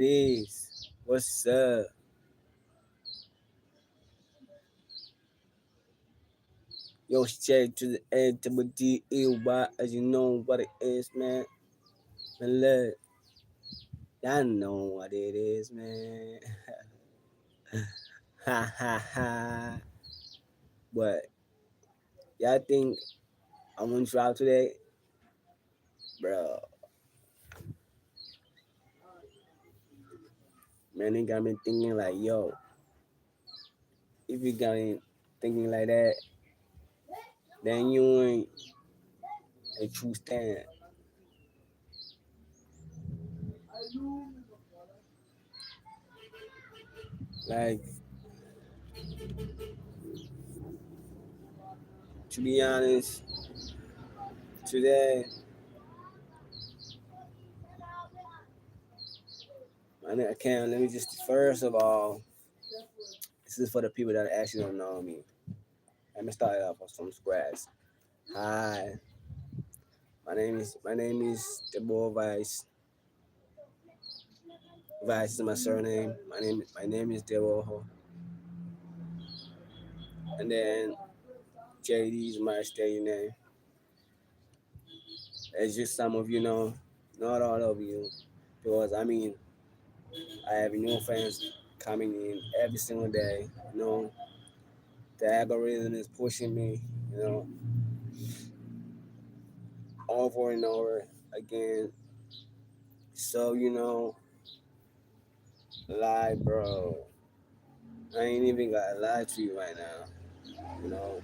Peace. What's up? Yo, straight to the end to the D-E-Y, as you know what it is, man. And look, y'all know what it is, man. Ha ha ha. But y'all think I'm gonna drop today? Bro, man, it got me thinking like, yo, if you got me thinking like that, then you ain't a true stand. Like, to be honest, today, I can't, let me just, first of all, this is for the people that actually don't know me. Let me start it off from scratch. Hi, my name is Debo Vice. Vice is my surname. My name is Debo, and then Jaddey is my stage name. As just some of you know, not all of you, because I mean I have new fans coming in every single day. You know, the algorithm is pushing me. You know, over and over again. So lie, bro. I ain't even gotta lie to you right now. You know,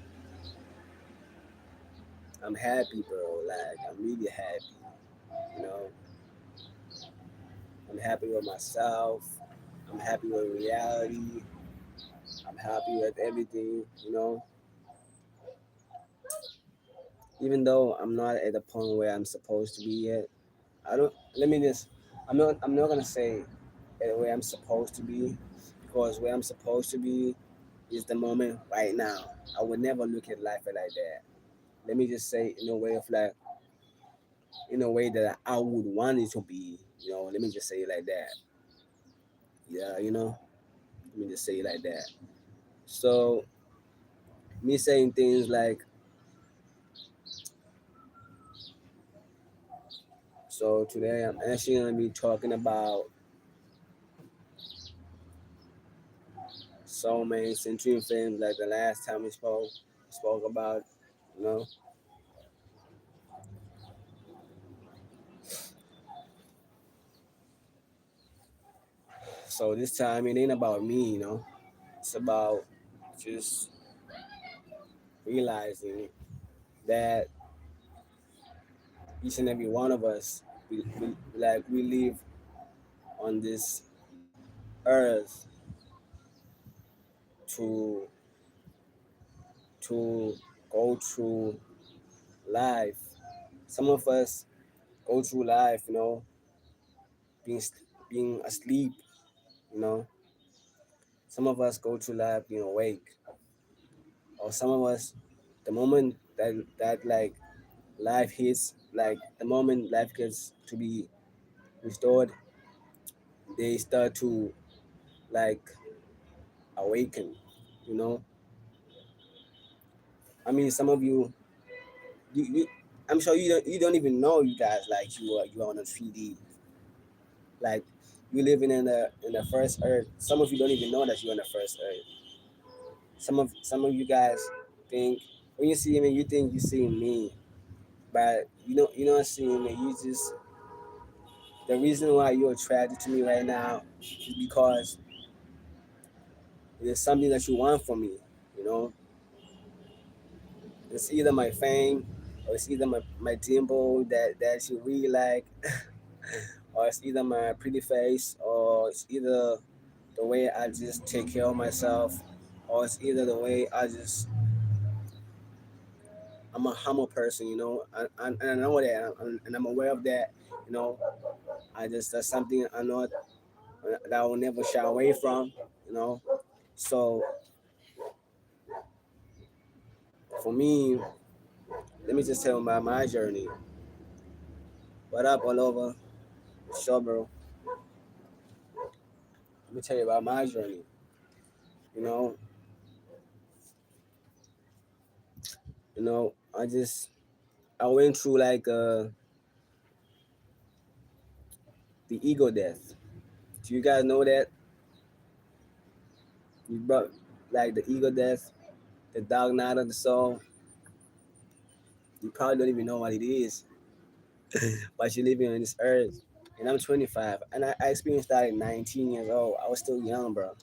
I'm happy, bro. Like, I'm really happy. You know, I'm happy with myself. I'm happy with reality. I'm happy with everything. Even though I'm not at the point where I'm supposed to be yet. I don't. Let me just. I'm not gonna say at where I'm supposed to be, because where I'm supposed to be is the moment right now. I would never look at life like that. Let me just say in a way of like, in a way that I would want it to be. Let me just say it like that. Yeah, let me just say it like that. So me saying things like, so today I'm actually gonna be talking about soulmates and Twinflame, like the last time we spoke about. You know, so this time it ain't about me. It's about just realizing that each and every one of us, we live on this earth to to go through life. Some of us go through life, being being asleep. You know, some of us go through life being awake, or some of us, the moment that like life hits, like the moment life gets to be restored, they start to like awaken. You know, I mean, some of you I'm sure you don't even know, you guys, like you are on a 3D, like you living in the first earth. Some of you don't even know that you're on the first earth. Some of you guys think, when you see me, you think you see me, but you don't see me. You just, the reason why you're attracted to me right now is because it is something that you want from me. You know, it's either my fame, or it's either my dimple that you really like, or it's either my pretty face, or it's either the way I just take care of myself, or it's either the way I'm a humble person. And I know that, and I'm aware of that. You know, that's something I know that I will never shy away from. You know, so for me, let me just tell about my journey. What up, all over? Sure, bro. me tell you about my journey. You know, I just I went through like the ego death. Do you guys know that you brought like the ego death, the dark night of the soul? You probably don't even know what it is, but you're living on this earth. And I'm 25, and I experienced that at 19 years old. I was still young, bro,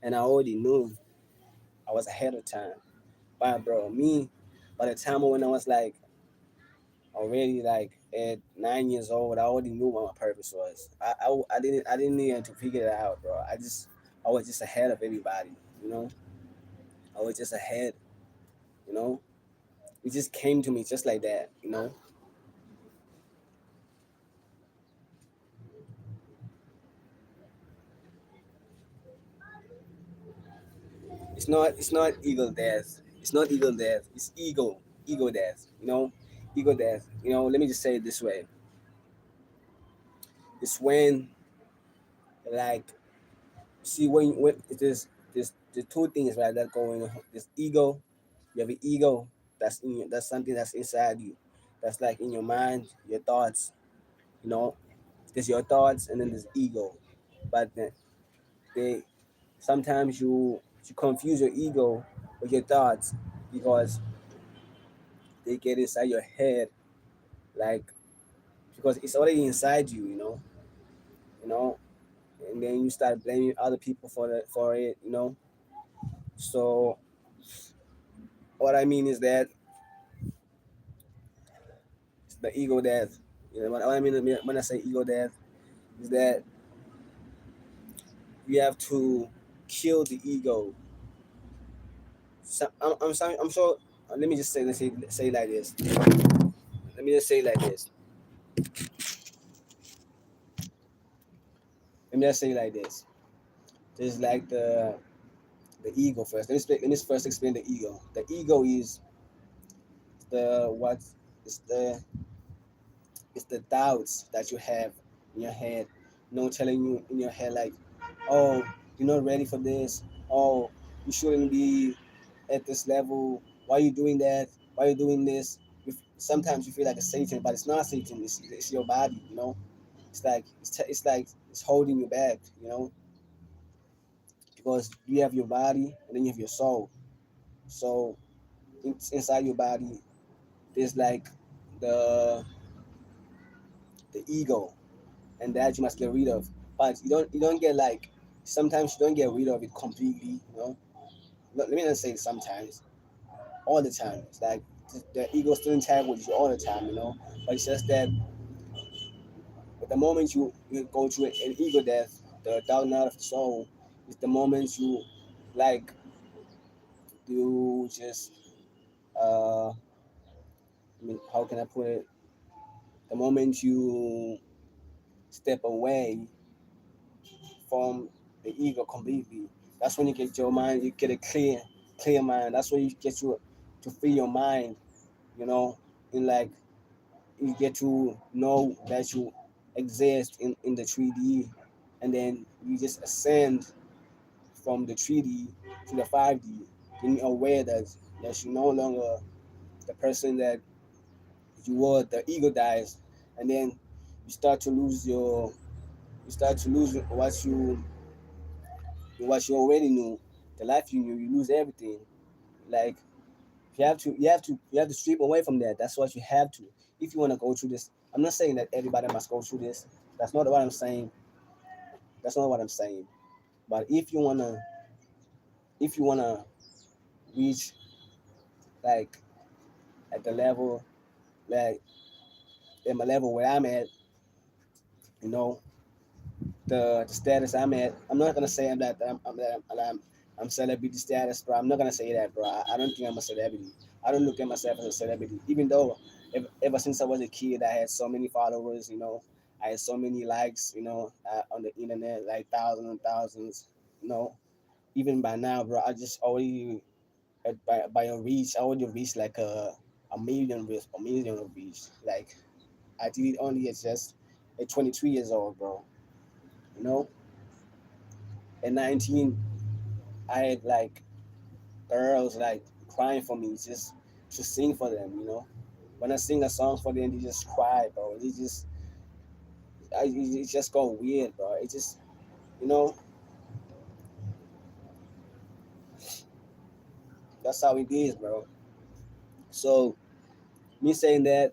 and I already knew I was ahead of time. But bro, me, by the time when I was like already like at 9 years old, I already knew what my purpose was. I didn't need to figure it out, bro. I was just ahead of everybody, you know. I was just ahead, you know. It just came to me just like that, you know. It's not ego death. It's not ego death. It's ego death, you know. Ego death. You know, let me just say it this way. It's when like see when there's the two things right that going on. This ego, you have an ego that's something that's inside you, that's like in your mind, your thoughts. You know, there's your thoughts and then there's ego, but they sometimes you confuse your ego with your thoughts because they get inside your head, like because it's already inside you. You know, and then you start blaming other people for it. You know, so what I mean is that the ego death. You know, what I mean when I say ego death is that you have to kill the ego. So, I'm sorry. I'm sure. Let me just say it like this. Let me just say it like this. Let me just say it like this. There's like the ego first. Let me first explain the ego. The ego is the what is the it's the doubts that you have in your head. Telling you in your head like, oh, you're not ready for this. Oh, you shouldn't be at this level. Why are you doing that? Why are you doing this? Sometimes you feel like a Satan, but it's not Satan. It's your body. It's like it's like it's holding you back. Because you have your body and then you have your soul. So inside your body, there's like the the ego, and that you must get rid of. But you don't get like sometimes you don't get rid of it completely. Let me not say sometimes, all the time. It's like the ego still intact with you all the time. But it's just that at the moment you go through an ego death, the down out of the soul, is the moment you like you just I mean, how can I put it? The moment you step away from the ego completely, that's when you get your mind, you get a clear mind. That's when you get to free your mind, you know, and like you get to know that you exist in the 3D, and then you just ascend from the 3D to the 5D, being aware that you're no longer the person that you were. The ego dies, and then you start to lose what you already knew, the life you knew. You lose everything. Like you have to strip away from that. That's what you have to if you want to go through this. I'm not saying that everybody must go through this. That's not what I'm saying. That's not what I'm saying. But if you wanna reach like at the level like at my level where I'm at, you know, the status I'm at. I'm not gonna say I'm celebrity status, bro. I'm not gonna say that, bro. I don't think I'm a celebrity. I don't look at myself as a celebrity, even though ever since I was a kid, I had so many followers. I had so many likes. On the internet, like thousands and thousands. You know, even by now, bro, I just already by a reach, I already reached like a million of reach. Like I did it only at just at 23 years old, bro. You know At 19, I had like girls like crying for me just to sing for them. When I sing a song for them, they just cry, bro. It just go weird, bro. It just, you know, that's how it is, bro. So me saying that,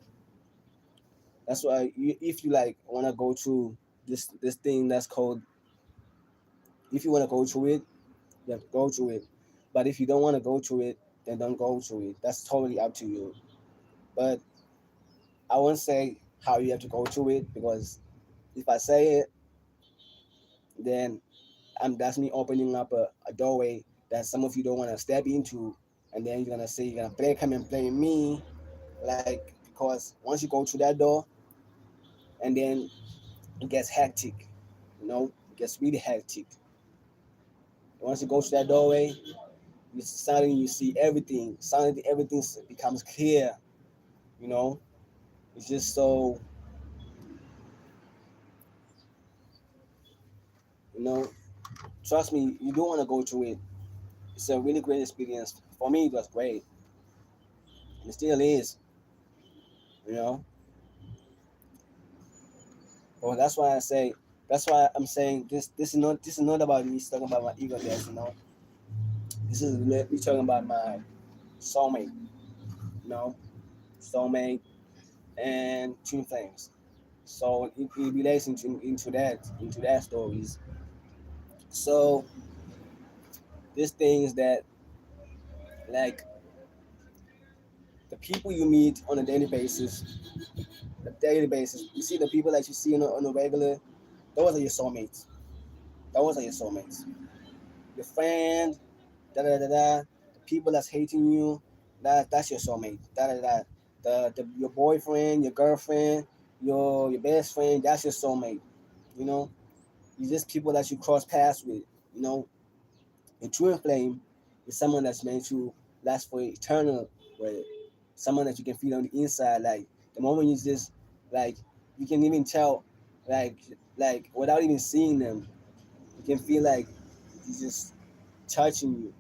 that's why if you like want to go through this thing that's called, if you want to go through it, you have to go through it. But if you don't want to go through it, then don't go through it. That's totally up to you. But I won't say how you have to go through it, because if I say it, then that's me opening up a doorway that some of you don't want to step into, and then you're gonna say you're gonna come and blame me, like, because once you go through that door, and then it gets hectic, it gets really hectic. Once you go through that doorway, suddenly you see everything. Suddenly everything becomes clear. You know, it's just so, you know. Trust me, you don't want to go through it. It's a really great experience. For me, it was great, and it still is. You know, but that's why I say. That's why I'm saying this. This is not about me talking about my ego death. This is me talking about my soulmate. You know, soulmate and Twinflames. So it relates into that stories. So these things that, like, the people you meet on a daily basis, you see the people that you see on a regular, those are your soulmates. Those are your soulmates. Your friend, da da da da. The people that's hating you, that's your soulmate. Da da da. Your boyfriend, your girlfriend, your best friend, that's your soulmate. You know, you just people that you cross paths with. You know, a true flame is someone that's meant to last for eternal, with someone that you can feel on the inside. Like the moment you just, like, you can even tell, like without even seeing them, you can feel like he's just touching you.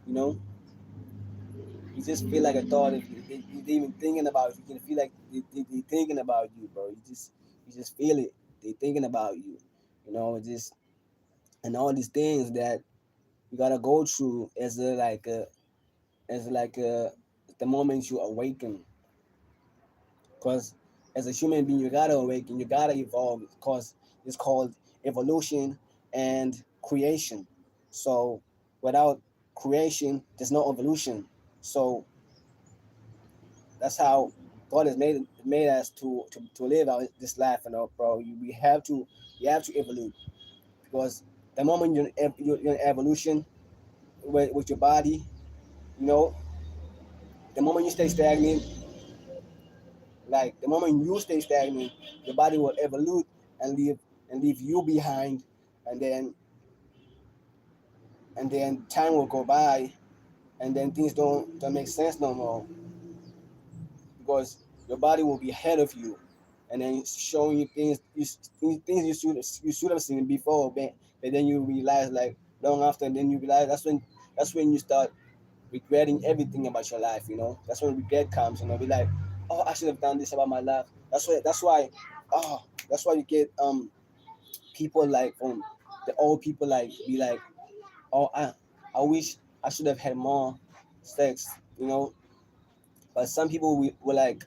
You know, you just feel like a thought. If they even thinking about you, can feel like they thinking about you, bro. You just feel it. They thinking about you. Just, and all these things that you gotta go through as the moment you awaken. Because as a human being, you gotta awaken, you gotta evolve, because it's called evolution and creation. So without creation, there's no evolution. So that's how God has made us to live out this life. Bro. We have to evolve, because the moment you're in evolution with your body, you know, the moment you stay stagnant, like the moment you stay stagnant, your body will evolve and leave you behind, and then time will go by, and then things don't make sense no more, because your body will be ahead of you, and then showing you things you should have seen before, but then you realize, like, long after, and then you realize that's when you start regretting everything about your life. That's when regret comes. Be like, oh, I should have done this about my life. Oh, that's why you get people like from the old people, like, be like, oh, I wish I should have had more sex. But some people were like,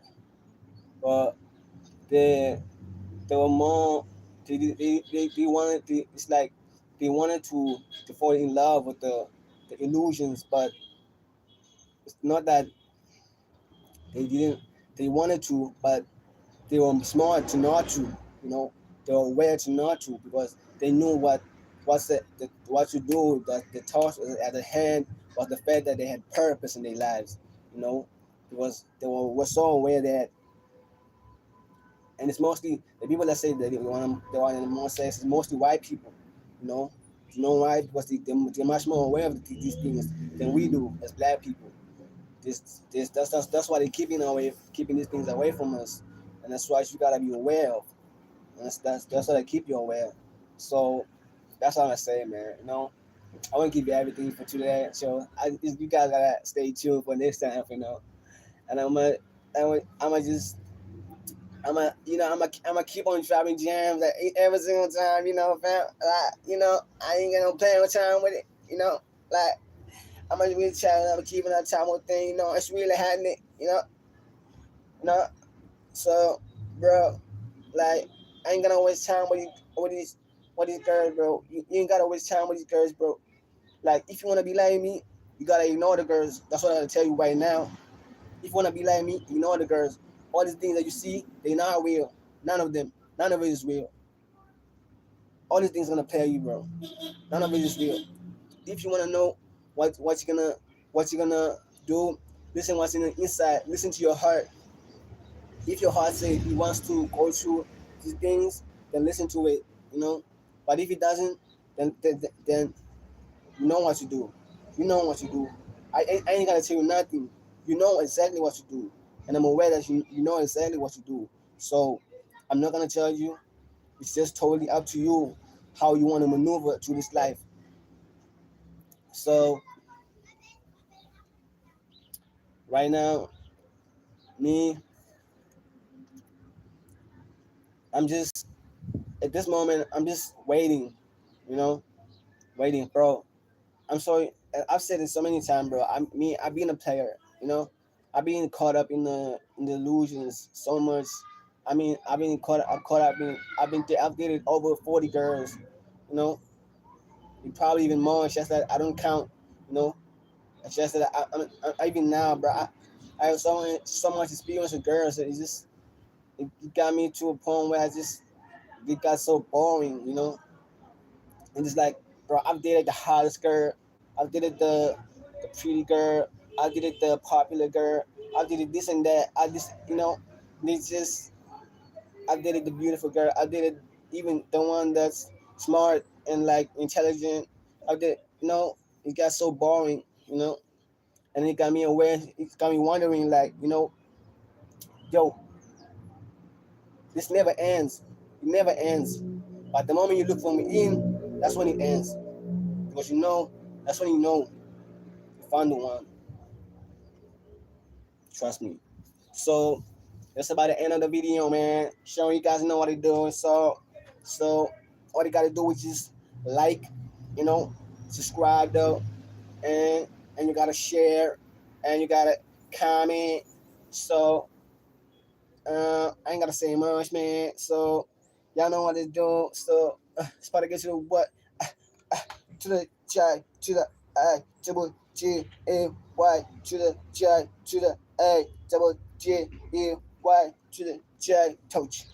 uh they they were more, they wanted it's like they wanted to fall in love with the illusions, but it's not that they didn't, they wanted to, but they were smart to not to. They were aware to not to, because they knew what to do. That the task at the hand was the fact that they had purpose in their lives. You know, because they were so aware that, and it's mostly the people that say that they want more sex is mostly white people. You know, why? Because they're much more aware of these things than we do as black people. That's why they're keeping these things away from us, and that's why you gotta be aware of. And that's why they keep you aware. So That's all I say, man. I want to give you everything for today. So you guys gotta stay tuned for next time. And I'm gonna just I'm gonna keep on dropping jams like every single time, fam. I ain't got no plan with time with it. Like I'm gonna really try. I'm keeping that time with thing. It's really happening. You know. So, bro, like I ain't gonna waste time with these girls, bro. You ain't gotta waste time with these girls, bro. Like if you wanna be like me, you gotta ignore the girls. That's what I gotta tell you right now. If you wanna be like me, ignore the girls. All these things that you see, they not real. None of them. None of it is real. All these things gonna pay you, bro. None of it is real. If you wanna know what you're gonna do, listen what's in the inside. Listen to your heart. If your heart says it wants to go through these things, then listen to it. But if it doesn't, then you know what to do. You know what to do. I ain't gotta tell you nothing. You know exactly what to do, and I'm aware that you know exactly what to do. So I'm not gonna tell you. It's just totally up to you how you want to maneuver through this life. So right now, me, I'm just at this moment. I'm just waiting. You know, waiting, bro. I'm sorry. I've said it so many times, bro. I've been a player. I've been caught up in the illusions so much. I've been caught up in. I've dated over 40 girls. You know, probably even more. It's just that I don't count. You know, it's just that even now, bro. I have so much experience with girls that it got me to a point where it got so boring. And it's like, bro, I've dated the hottest girl, I've dated the pretty girl, I dated the popular girl, I dated this and that. It's just I dated the beautiful girl, I dated even the one that's smart and like intelligent. I did, it got so boring. And it got me aware. It got me wondering, like, yo, this never ends. It never ends. But the moment you look from within, that's when it ends. Because that's when you found the one. Trust me. So that's about the end of the video, man. Showing you guys know what they're doing. So all you gotta do is just like, you know, subscribe though, and you gotta share, and you gotta comment. So I ain't gotta say much, man. So y'all know what to do. So it's about to get to the what to the J to the A double G A Y to the J to the A double G E Y to the J touch.